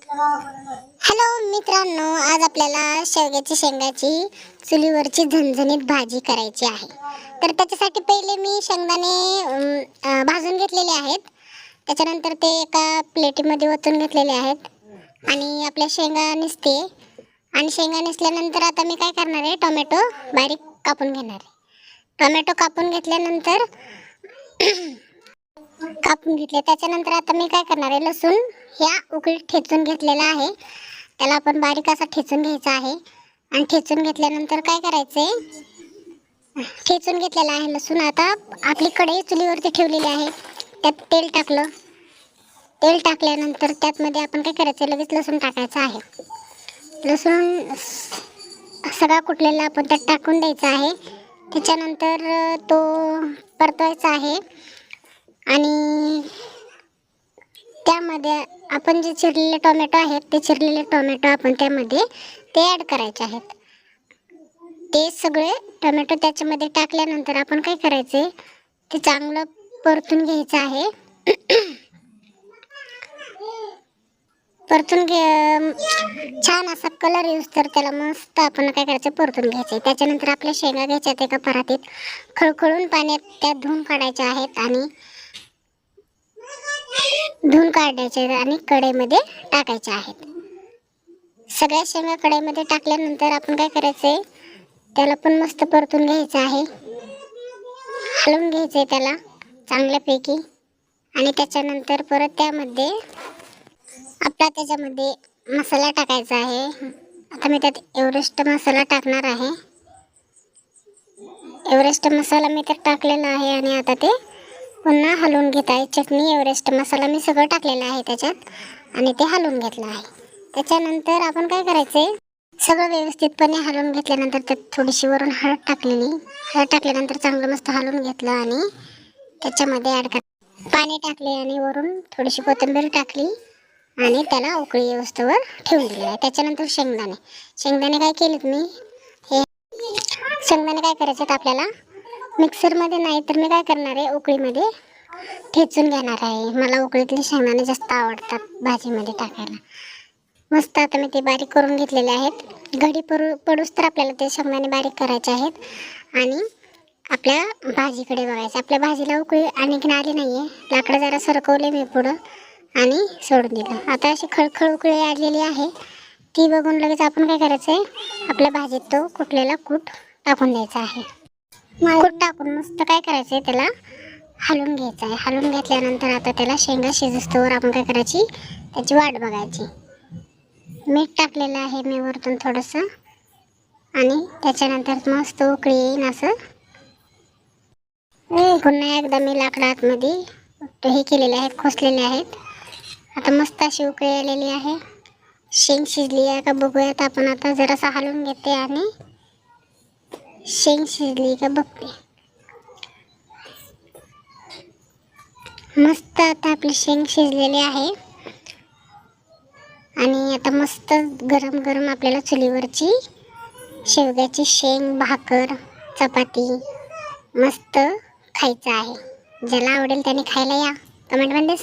Hello मित्रांनो, आज आपल्याला शेंगाची चुलीवरची झणझणीत भाजी करायची आहे। तर त्याच्यासाठी पहिले मी शेंगदाणे भाजून घेतलेले आहेत। त्याच्यानंतर ते एका प्लेटीमध्ये ओतून घेतलेले आहेत आणि आपल्या शेंगा निसते आणि शेंगा निसल्यानंतर आता मी काय करणार आहे, टोमॅटो बारीक कापून घेणार आहे। टोमॅटो कापून घेतल्यानंतर त्याच्यानंतर आता मी काय करणार आहे, लसूण ह्या उकळीत ठेचून घेतलेला आहे, त्याला आपण बारीक असा ठेचून घ्यायचा आहे। आणि ठेचून घेतल्यानंतर काय करायचंय, ठेचून घेतलेला आहे लसूण। आता आपली कढई चुलीवरती ठेवलेली आहे, त्यात तेल टाकलं। तेल टाकल्यानंतर त्यामध्ये आपण काय करायचं, लगेच लसूण टाकायचं आहे। लसूण सगळा कुटलेला आपण त्यात टाकून द्यायचा आहे। त्याच्यानंतर तो परतवायचा आहे आणि त्यामध्ये आपण जे चिरलेले टोमॅटो आहेत, ते चिरलेले टोमॅटो आपण त्यामध्ये ॲड करायचे आहेत। ते सगळे टोमॅटो त्याच्यामध्ये टाकल्यानंतर आपण काय करायचे, ते चांगलं परतून घ्यायचं आहे। परतून छान असा कलर येऊस तर त्याला मस्त आपण काय करायचं, परतून घ्यायचं। त्याच्यानंतर आपल्या शेंगा घ्यायच्यात, एका परातीत खळखळून पाण्यात त्या धुवून काढायच्या आहेत आणि कढईमध्ये टाकायचे आहेत। सगळ्या शेंगा कढईमध्ये टाकल्यानंतर आपण काय करायचंय, त्याला पण मस्त परतून घ्यायचं आहे, हलवून घ्यायचंय त्याला चांगल्यापैकी। आणि त्याच्यानंतर परत त्याच्यामध्ये मसाला टाकायचा आहे। आता मी त्यात एव्हरेस्ट मसाला टाकणार आहे। एव्हरेस्ट मसाला मी त्यात टाकलेला आहे आणि आता ते पुन्हा हलवून घेत आहे। चटणी, एव्हरेस्ट मसाला मी सगळं टाकलेलं आहे त्याच्यात आणि ते हलवून घेतलं आहे। त्याच्यानंतर आपण काय करायचंय, सगळं व्यवस्थितपणे हलवून घेतल्यानंतर त्यात थोडीशी वरून हळद टाकल्यानंतर चांगलं मस्त हलवून घेतलं आणि त्याच्यामध्ये पाणी टाकले आणि वरून थोडीशी कोथिंबीर टाकली आणि त्याला उकळी येऊस्तवर ठेवून दिली आहे। त्याच्यानंतर शेंगदाणे काय केलेत मी, हे शेंगदाणे काय करायचे आपल्याला मिक्सरमध्ये नाही तर मी काय करणार आहे, उकळीमध्ये ठेचून घेणार आहे। मला उकळीतले शेंगदाणे जास्त आवडतात भाजीमध्ये टाकायला। मस्त आता मी ते बारीक करून घेतलेले आहेत। घडी पडूस तर आपल्याला ते शेंगदाणे बारीक करायचे आहेत आणि आपल्या भाजीकडे बघायचं। आपल्या भाजीला उकळी आणखीन आली नाहीये, लाकडं जरा सरकवले मी पुढं आणि सोडून दिलं। आता अशी खळखळ उकळी आलेली आहे, ती बघून लगेच आपण काय करायचंय, आपल्या भाजीत तो कुटलेला कूट टाकून द्यायचा आहे। कूट टाकून मस्त काय करायचंय, त्याला हलवून घ्यायचं आहे। हलवून घेतल्यानंतर आता त्याला शेंगा शिजस्तोवर आपण काय करायची, त्याची वाट बघायची। मीठ टाकलेलं आहे मी वरतून थोडंसं आणि त्याच्यानंतर मस्त उकळी येईन असं पुन्हा एकदा मी लाकडं आतमध्ये हे केलेले आहेत, खोसलेले आहेत। आता मस्त अशी उकळी आलेली आहे। शेंग शिजली आहे का बघूयात आपण। आता जरासं हलवून घेते आणि शेंग शिजली का बघते। मस्त आता आपली शेंग शिजलेली आहे आणि आता मस्त गरम गरम आपल्याला चुलीवरची शेवग्याची शेंग, भाकर, चपाती मस्त खायचं आहे। ज्याला आवडेल त्याने खायला या, कमेंटमध्ये